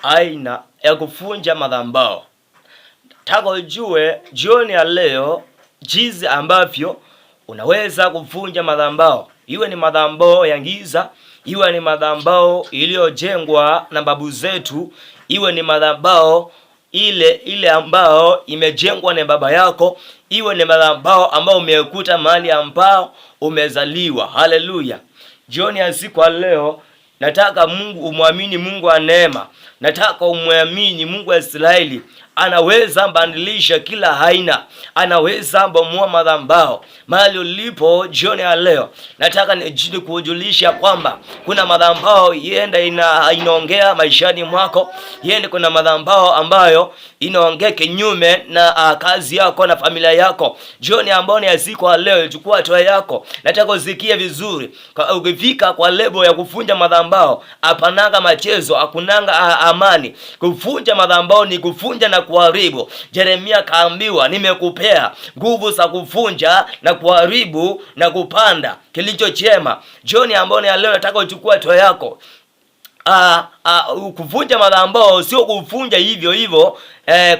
aina ya kuvunja madhabahu. Nataka ujue jioni ya leo jinsi ambavyo unaweza kuvunja madhabahu. Iwe ni madhabahu ya giza, iwe ni madhabahu iliyojengwa na babu zetu, iwe ni madhabahu ile ambao imejengwa na baba yako, iwe ni madhabahu ambao umekuta mahali ambao umezaliwa. Haleluya. Jioni ya siku ya leo nataka Mungu umwamini Mungu wa neema. Nataka umwamini Mungu wa Israeli. Anaweza badilisha kila aina. Anaweza bomoa madhabahu. Mahali ulipo jioni ya leo, nataka nijini kujulisha kwamba kuna madhabahu yenda inaongea maishani mwako. Yenda kuna madhabahu ambayo inaongea kinyume na kazi yako na familia yako. Jioni ambayo ni ya siku ya leo, chukua hatua yako. Nataka usikie vizuri. Ukifika kwa lebo ya kuvunja madhabahu, hapananga machezo, hakunanga amani. Kuvunja madhabahu ni kuvunja na kuharibu. Yeremia kaambiwa, nimekupea nguvu za kuvunja na kuharibu na kupanda kilicho chema. Jioni ambayo ni leo nataka uchukue hatua yako. Kuvunja madhabahu sio kuvunja hivyo.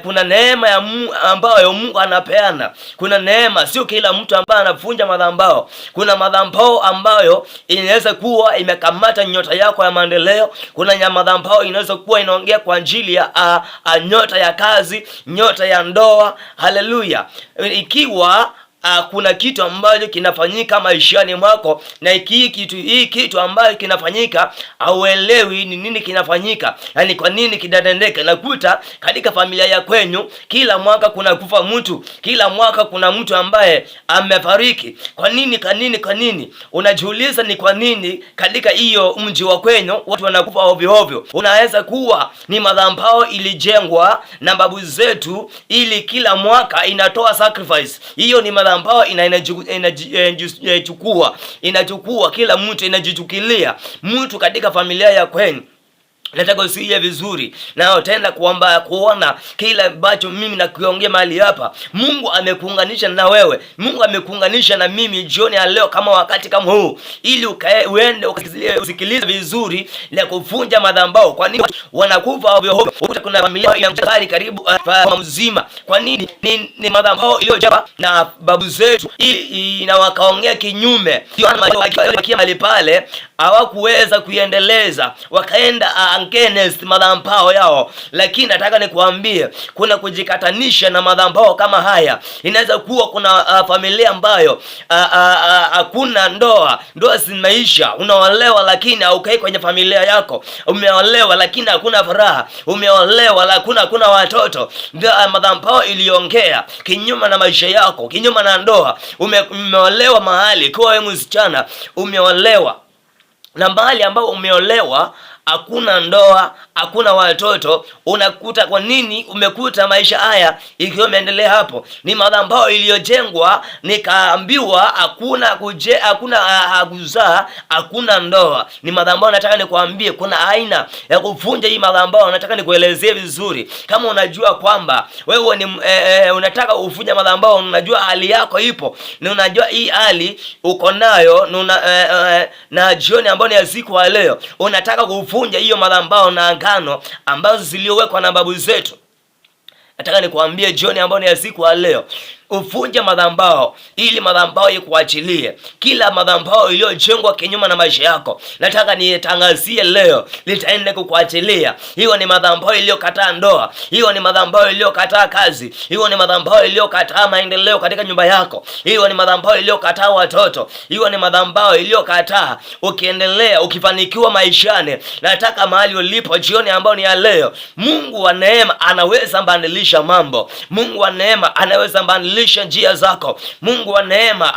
Kuna neema ya ambayo Mungu anapeana. Kuna neema, sio kila mtu ambaye anavunja madhabahu. Kuna madhabahu ambayo inaweza kuwa imekamata nyota yako ya maendeleo. Kuna madhabahu inaweza kuwa inaongea kwa ajili ya nyota ya kazi, nyota ya ndoa. Haleluya. Ikiwa kuna kitu ambacho kinafanyika maishani mwako, na hii kitu ambacho kinafanyika hauelewi ni nini kinafanyika, yani kwa nini kinatendeka. Nakuta katika familia ya kwenyu kila mwaka kuna kufa mtu, kila mwaka kuna mtu ambaye amefariki. Kwa nini? Unajiuliza ni kwa nini katika hiyo mji wa kwenyu watu wanakufa ovyo. Unaweza kuwa ni madhabahu ilijengwa na babu zetu ili kila mwaka inatoa sacrifice. Hiyo ni ambao inachukua kila mtu, inajichukilia mtu katika familia ya kwenu. Nataka usikie vizuri na utaenda kuona kila ambacho mimi nakiongea mahali hapa. Mungu amekuunganisha na wewe. Mungu amekuunganisha na mimi jioni ya leo kama wakati kama huu, ili uende usikilize vizuri na kuvunja madhabahu. Kwa nini wanakufa ovyo? Kuna familia inamtazari karibu mzima. Kwa nini? Ni madhabahu iliyojengwa na babu zetu ili na wakaongea kinyume. Wakiwa mahali pale hawakuweza kuendeleza, wakaenda against madhabahu yao. Lakini nataka nikuambie kuna kujikatanisha na madhabahu kama haya. Inaweza kuwa kuna familia ambayo hakuna ndoa zimeisha. Unaolewa lakini haukai kwenye familia yako. Umeolewa lakini hakuna furaha. Umeolewa lakini hakuna watoto. Madhabahu iliongea kinyume na maisha yako, kinyume na ndoa. Umeolewa mahali kwa wewe msichana, umeolewa na mahali ambao umeolewa hakuna ndoa, hakuna watoto. Unakuta kwa nini umekuta maisha haya ikiwa imeendelea hapo? Ni madhabahu iliyojengwa, nikaambiwa hakuna kuzaa, hakuna ndoa. Ni madhabahu. Nataka nikuambie kuna aina ya kuvunja hii madhabahu. Nataka nikuelezee vizuri. Kama unajua kwamba wewe ni unataka uvunja madhabahu, unajua hali yako ipo, na unajua hii hali uko nayo, na jioni ambayo ni ya siku ya leo unataka kuvunja hiyo madhabahu na agano ambazo ziliowekwa na babu zetu. Nataka nikuambie jioni ambayo ni ya siku ya leo, uvunje madhabahu ili madhabahu ikuachilie. Kila madhabahu iliyojengwa kinyume na maisha yako, nataka nitangazie leo litaenda kukuachilia. Hiyo ni madhabahu iliyokataa ndoa, hiyo ni madhabahu iliyokataa kazi, hiyo ni madhabahu iliyokataa maendeleo katika nyumba yako, hiyo ni madhabahu iliyokataa watoto, hiyo ni madhabahu iliyokataa ukiendelea ukifanikiwa maishani. Nataka mahali ulipo jioni ambayo ni ya leo, Mungu wa neema anaweza badilisha mambo. Mungu wa neema anaweza badilisha njia zako. Mungu wa neema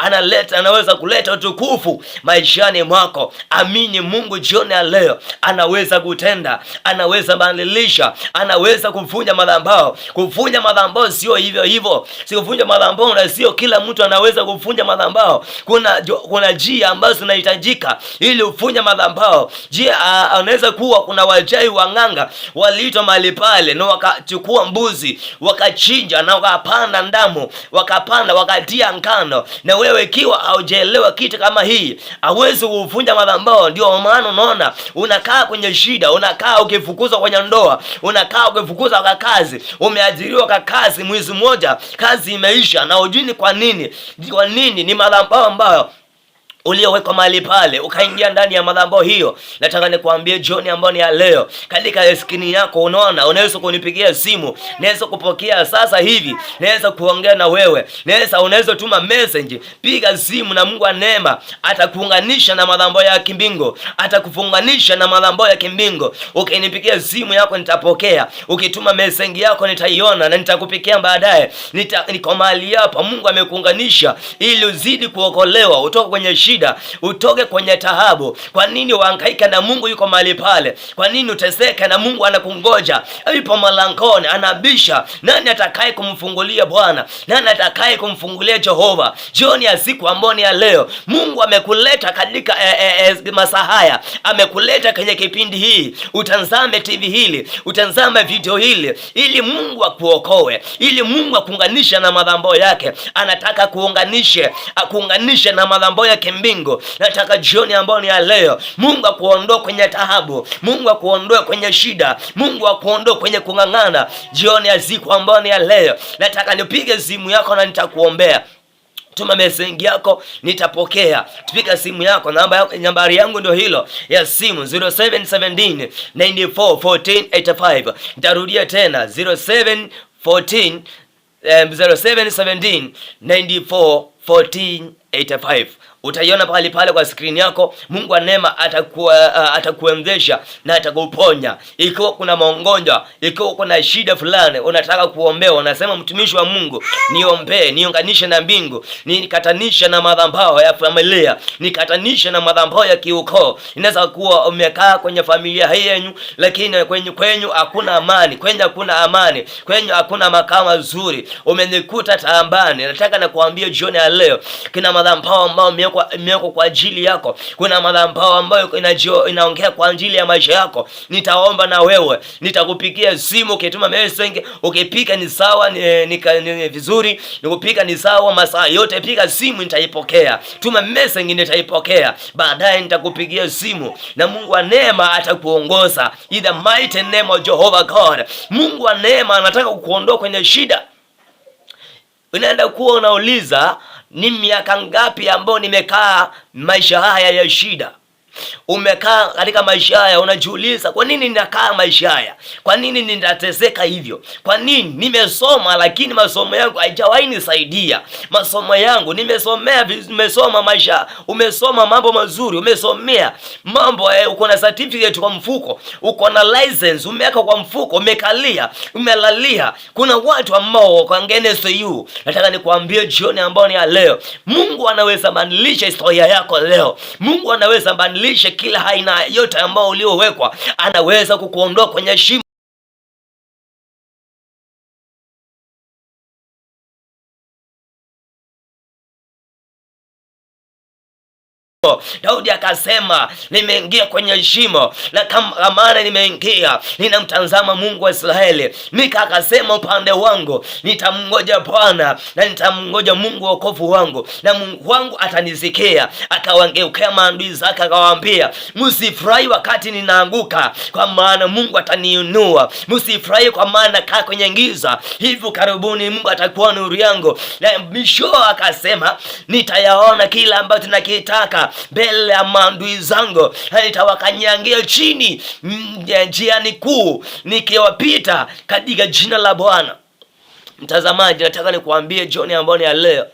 anaweza kuleta utukufu maishani mwako. Amini Mungu jioni ya leo anaweza kutenda, anaweza badilisha, anaweza kuvunja madhabahu. Kuvunja madhabahu sio hivyo. Si kuvunja madhabahu na sio kila mtu anaweza kuvunja madhabahu. Kuna njia ambazo zinahitajika ili uvunje madhabahu. Anaweza kuwa kuna wachawi wanganga waliitwa mahali pale na wakachukua mbuzi, wakachinja na wakapanda damu, wakapanda wakatia ngano, na wewe ikiwa haujaelewa kitu kama hii, hauwezi kuvunja madhabahu. Ndio maana unaona unakaa kwenye shida, unakaa ukifukuzwa kwenye ndoa, unakaa ukifukuzwa kwa kazi, umeajiriwa kwa kazi, mwezi mmoja kazi imeisha na hujui kwa nini. Kwa nini? Ni madhabahu ambayo uliowekwa mahali pale, ukaingia ndani ya madhabahu hiyo. Nataka nikwambie John ambao ni ya leo, katika skrini yako unaona, unaweza kunipigia simu, naweza kupokea sasa hivi, naweza kuongea na wewe, unaweza tuma message, piga simu na Mungu wa neema atakuunganisha na madhabahu ya kimbingu, atakufunganisha na madhabahu ya kimbingu. Ukinipigia simu yako nitapokea, ukituma message yako nitaiona na nitakupikia baadaye. Niko mahali hapa, Mungu amekuunganisha ili uzidi kuokolewa, utoke kwenye utoke kwenye taabu. Kwa nini uhangaika na Mungu yuko mahali pale? Kwa nini uteseka na Mungu anakungoja? Yupo malangoni anabisha. Nani atakaye kumfungulia Bwana? Nani atakaye kumfungulia Jehova? Jioni ya siku ambayo ni ya leo, Mungu amekuleta katika masaa haya, amekuleta kwenye kipindi hii. Utanzame TV hili, utanzame video hili, ili Mungu akuokoe, ili Mungu akuunganishe na madhabahu yake. Anataka akuunganishe na madhabahu yake mbingu. Nataka jioni ambayo ni ya leo, Mungu akuondoe kwenye taabu, Mungu akuondoe kwenye shida, Mungu akuondoe kwenye kung'ang'ana. Jioni ya siku ambayo ni ya leo, nataka nipige simu yako na nitakuombea. Tuma message yako nitapokea. Tupiga simu yako, nambari yangu ndio hilo ya simu 0717 94 14 85. Nitarudia tena 0717 94 14 85. Utaiona pale kwa screen yako. Mungu wa neema atakuwezesha na atakuponya. Ikiwa kuna magonjwa, ikiwa kuna shida fulani unataka kuombewa, unasema mtumishi wa Mungu, niombee, niunganishe na mbingu, nikatanisha na madhabahu ya familia, nikatanisha na madhabahu ya kiukoo. Inaweza kuwa umekaa kwenye familia yenu, lakini kwenyu hakuna amani, kwenyu hakuna makao mazuri, umenikuta taambani. Nataka nakuambia jioni ya leo, kina madhabahu ambao imewekwa kwa ajili yako, kuna madhabahu ambayo inaongea kwa ajili ya maisha yako. Nitaomba na wewe, nitakupigia simu, ukituma message. Ukipika ni sawa, ni vizuri, nikupika ni sawa, masaa yote piga simu nitaipokea, tuma message nitaipokea, baadaye nitakupigia simu na Mungu wa neema atakuongoza in the mighty name of Jehovah God. Mungu wa neema anataka kukuondoa kwenye shida. Unaenda kuwa unauliza, ni miaka ngapi ambao nimekaa maisha haya ya shida? Umekaa katika maisha haya, unajiuliza, kwa nini ninakaa maisha haya? Kwa nini ninateseka hivyo? Kwa nini nimesoma lakini masomo yangu haijawahi nisaidia? Masomo yangu nimesoma maisha, umesoma mambo mazuri, umesomea mambo uko na certificate kwa mfuko, uko na license umeweka kwa mfuko, umelalia. Kuna watu ambao kwa NSU. Nataka nikwambie jioni ambao ni ya leo, Mungu anaweza badilisha historia yako leo. Mungu anaweza badilisha kila aina yote ambao uliowekwa, anaweza kukuondoa kwenye shimo. Daudi akasema, nimeingia kwenye shimo na kama maana nimeingia, ninamtazama Mungu wa Israeli. Mika akasema, upande wangu nitamngoja Bwana na nitamngoja Mungu wa wokovu wangu, na Mungu wangu atanisikia. Akawangeukea maadui zake akawaambia, msifurahi wakati ninaanguka, kwa maana Mungu ataniinua. Msifurahi kwa maana kaa kwenye giza, hivi karibuni Mungu atakuwa nuru yangu. Na mwisho akasema, nitayaona kila ambacho tunakitaka mbele ya maadui zangu, nitawakanyangia chini njiani kuu nikiwapita katika jina la Bwana. Mtazamaji, nataka nikuambie jioni ambayo ni ya leo,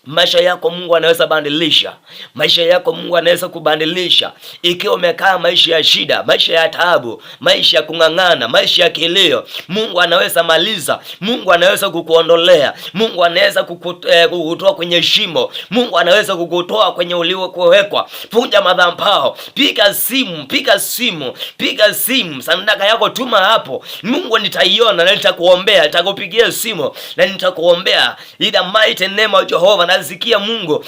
maisha yako Mungu anaweza badilisha. Maisha yako Mungu anaweza kubadilisha. Ikiwa umekaa maisha ya shida, maisha ya taabu, maisha ya kung'ang'ana, maisha ya kilio, Mungu anaweza maliza. Mungu anaweza kukuondolea. Mungu anaweza kukutoa kwenye shimo. Mungu anaweza kukutoa kwenye uliokuwekwa. Vunja madhabahu, piga simu, sadaka yako tuma hapo. Mungu nitaiona na nitakuombea, nitakupigia simu na nitakuombea in the mighty name of Jehovah. nasikia Mungu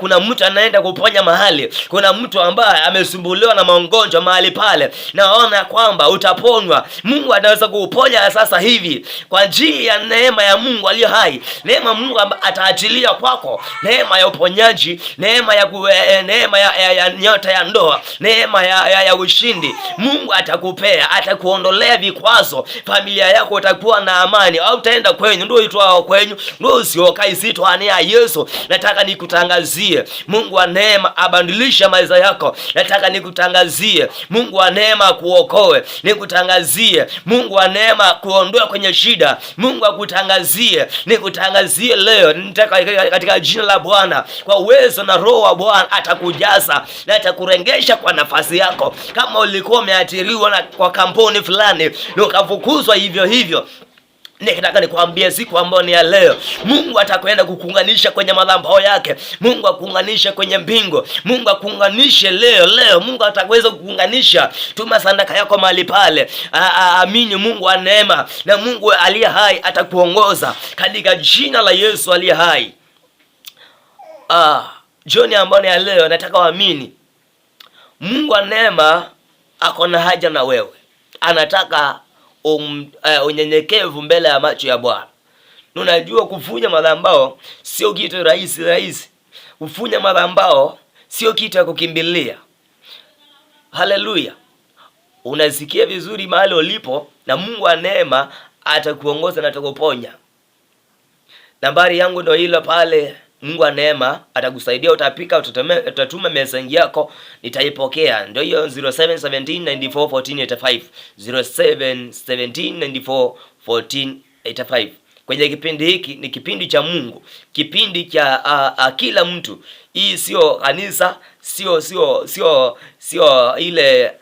kuna mtu anaenda kuponya mahali, kuna mtu ambaye amesumbuliwa na magonjwa mahali pale, naona kwamba utaponywa. Mungu anaweza kuuponya sasa hivi kwa njia ya neema ya Mungu aliye hai. Neema Mungu ataachilia kwako, neema ya uponyaji, neema ya nyota ya ndoa, neema ya ushindi. Mungu atakupea, atakuondolea vikwazo. Familia yako itakuwa na amani. Au utaenda kwenyu ndio itwao kwenyu ndio usiokai sitwani ya Yesu. Nataka nikutangazie Mungu wa neema abadilisha maisha yako. Nataka nikutangazie Mungu wa neema kuokoe. Nikutangazie Mungu wa neema kuondoa kwenye shida. Mungu akutangazie, nikutangazie leo. Nataka katika jina la Bwana, kwa uwezo na Roho wa Bwana atakujaza na atakurengesha kwa nafasi yako. Kama ulikuwa umeathiriwa kwa kampuni fulani na ukafukuzwa hivyo, nikitaka nikwambie siku ambayo ni ya leo, Mungu atakwenda kukuunganisha kwenye madhabahu yake. Mungu akuunganisha kwenye mbingu. Mungu akuunganishe leo. Mungu ataweza kukuunganisha. Tuma sadaka yako mahali pale. Amini Mungu wa neema na Mungu aliye hai atakuongoza katika jina la Yesu aliye hai. Jioni ambayo ni ya leo, nataka waamini Mungu wa neema ako na haja na wewe. Anataka unyenyekevu mbele ya macho ya Bwana. Unajua kufunya madhabahu sio kitu rahisi. Kufunya madhabahu sio kitu ya kukimbilia. Haleluya. Unasikia vizuri mahali ulipo, na Mungu wa neema atakuongoza na atakuponya. Nambari yangu ndio ile pale. Mungu wa neema atakusaidia, utapika, utatuma message yako, nitaipokea. Ndio hiyo 0717941485, 0717941485. Kwenye kipindi hiki ni kipindi cha Mungu, kipindi cha kila mtu. Hii sio kanisa, sio ile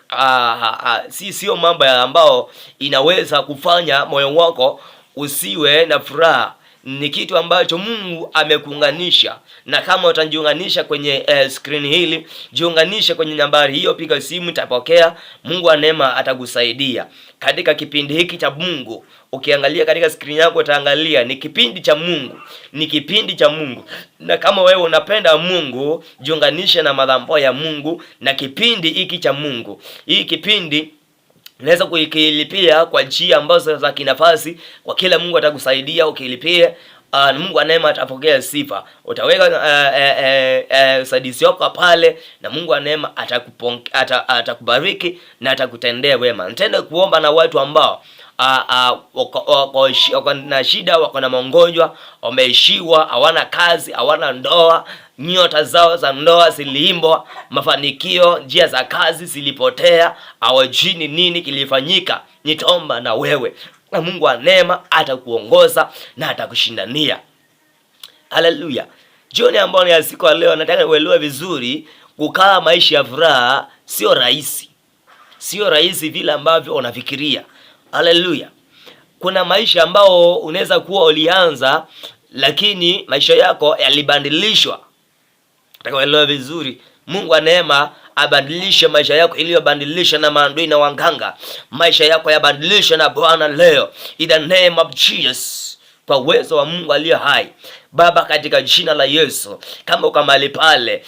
sio mambo ambao inaweza kufanya moyo wako usiwe na furaha. Ni kitu ambacho Mungu amekuunganisha. Na kama utajiunganisha kwenye screen hili, jiunganisha kwenye nambari hiyo, piga simu, tapokea. Mungu wa neema atakusaidia katika kipindi hiki cha Mungu. Ukiangalia katika screen yako utaangalia ni kipindi cha Mungu, ni kipindi cha Mungu. Na kama wewe unapenda Mungu, jiunganisha na madhabahu ya Mungu na kipindi hiki cha Mungu. Hii kipindi unaweza kuikilipia kwa njia ambazo za kinafasi. Kwa kila Mungu atakusaidia ukilipia. Mungu wa neema atapokea sifa. Utaweka sadisi yako pale na Mungu wa neema atakubariki na atakutendea wema. Nitaenda kuomba na watu ambao wako na shida, wako na magonjwa, wameishiwa, hawana kazi, hawana ndoa, nyota zao za ndoa ziliimbwa, mafanikio, njia za kazi zilipotea, hawajui nini kilifanyika. Nitaomba na wewe na Mungu wa neema atakuongoza na atakushindania. Haleluya. Jioni ambayo ni siku ya leo, nataka uelewe vizuri, kukaa maisha ya furaha sio rahisi. Sio rahisi vile ambavyo unafikiria. Haleluya. Kuna maisha ambao unaweza kuwa ulianza, lakini maisha yako yalibadilishwa. Nataka uelewe vizuri, Mungu wa neema abadilishe maisha yako iliyobadilisha na maadui na wanganga. Maisha yako yabadilishe na Bwana leo, in the name of Jesus, kwa uwezo wa Mungu aliye hai. Baba, katika jina la Yesu, kama uko mahali pale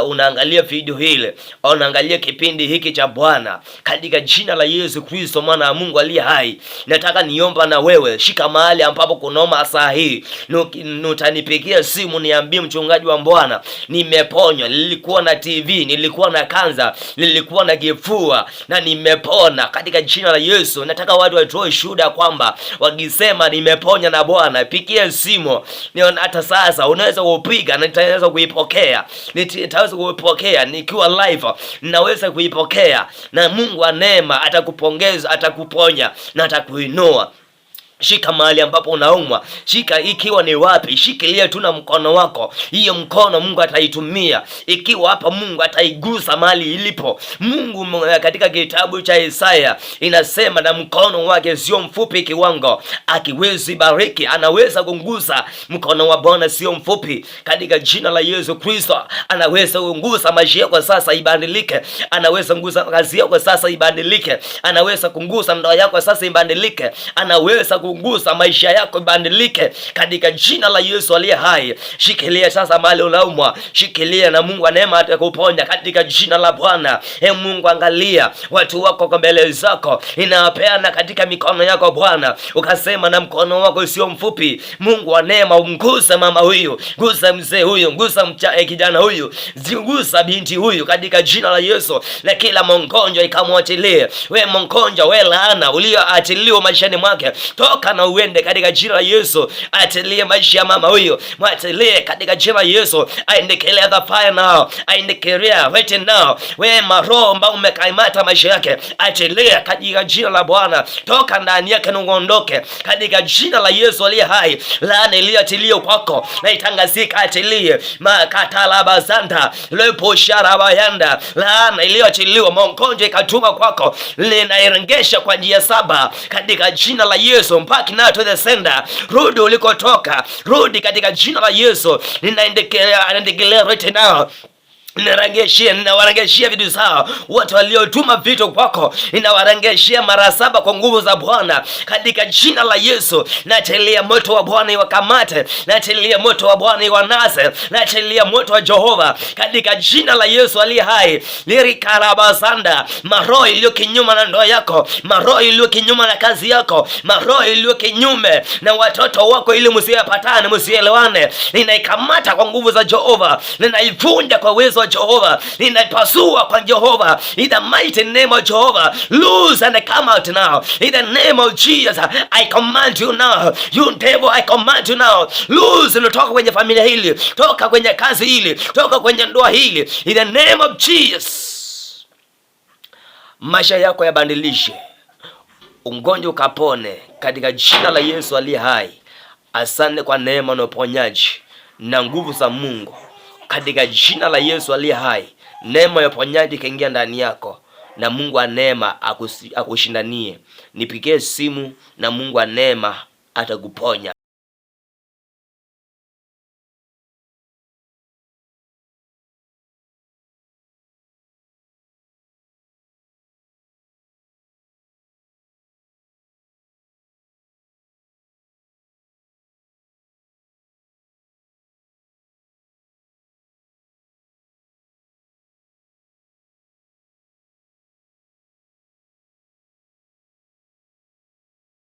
unaangalia video hile, unaangalia kipindi hiki cha Bwana, katika jina la Yesu Kristo mwana wa Mungu aliye hai, nataka niomba na wewe, shika mahali ambapo kunaoma saa hii, utanipigia simu niambie, mchungaji wa Bwana, nimeponywa, nilikuwa na TV, nilikuwa na kanza, nilikuwa na kifua na nimepona katika jina la Yesu. Nataka watu watoe shuhuda kwamba wakisema nimeponya na Bwana. Pigie simu. Hata sasa unaweza kupiga na nitaweza kuipokea. Nitaweza kuipokea nikiwa live, ninaweza kuipokea, na Mungu wa neema atakupongeza, atakuponya na atakuinua. Shika mahali ambapo unaumwa, shika ikiwa ni wapi, shikilia tu na mkono wako. Hiyo mkono Mungu ataitumia. Ikiwa hapa, Mungu ataigusa mahali ilipo. Mungu katika kitabu cha Isaya inasema, na mkono wake sio mfupi kiwango akiwezi bariki. Anaweza kungusa. Mkono wa Bwana sio mfupi. Katika jina la Yesu Kristo, anaweza kungusa maisha yako sasa ibadilike. Anaweza kungusa kazi yako sasa ibadilike. Anaweza kungusa ndoa yako sasa ibadilike. Anaweza kugusa maisha yako ibadilike katika jina la Yesu aliye hai. Shikilia sasa mahali unaumwa, shikilia na Mungu wa neema atakuponya katika jina la Bwana. Mungu, angalia watu wako kwa mbele zako, inawapeana katika mikono yako Bwana. Ukasema na mkono wako sio mfupi. Mungu wa neema, umguse mama huyu, gusa mzee huyu, gusa kijana huyu, gusa binti huyu katika jina la Yesu, na kila mgonjwa ikamwachilie. We mgonjwa, we laana ulioachiliwa maishani mwake, toka na uende katika jina la Yesu. Achilie maisha ya mama huyu, mwachilie katika jina la Yesu. I declare the fire now, I declare right now. We maroho ambao umekaimata maisha yake, achilie katika jina la Bwana, toka ndani yake na uondoke katika jina la Yesu aliye hai. Laana iliyoachiliwa kwako na itangazika, achilie makatalabazanda leposharaba, laana iliyoachiliwa mgonjwa ikatuma kwako, linairengesha kwa njia 7 katika jina la Yesu, mpaka na to the sender. Rudi ulikotoka, rudi katika jina la Yesu. Ninaendelea right now. Ninawarangeshia vitu zao watu waliotuma vitu kwako, ninawarangeshia mara 7 kwa nguvu za Bwana katika jina la Yesu. Naachilia moto wa Bwana iwakamate, naachilia moto wa Bwana iwanase, naachilia moto wa Jehova katika jina la Yesu aliye hai. Lirikarabasanda, maroho iliyo kinyume na ndoa yako, maroho iliyo kinyume na kazi yako, maroho iliyo kinyume na watoto wako, ili msiyapatane, msielewane, ninaikamata kwa nguvu za Jehova, ninaivunja kwa uwezo Jehova, ninaipasua kwa Jehova, in the mighty name of Jehovah. Loose and come out now, in the name of Jesus. I command you now, you devil, I command you now, loose. Toka kwenye familia hili, toka kwenye kazi hili, toka kwenye ndoa hili, in the name of Jesus. Maisha yako yabadilishe, ugonjwa ukapone katika jina la Yesu aliye hai. Asante kwa neema na uponyaji na nguvu za Mungu katika jina la Yesu aliye hai. Neema ya uponyaji kaingia ndani yako, na Mungu wa neema akushindanie. Nipigie simu na Mungu wa neema atakuponya.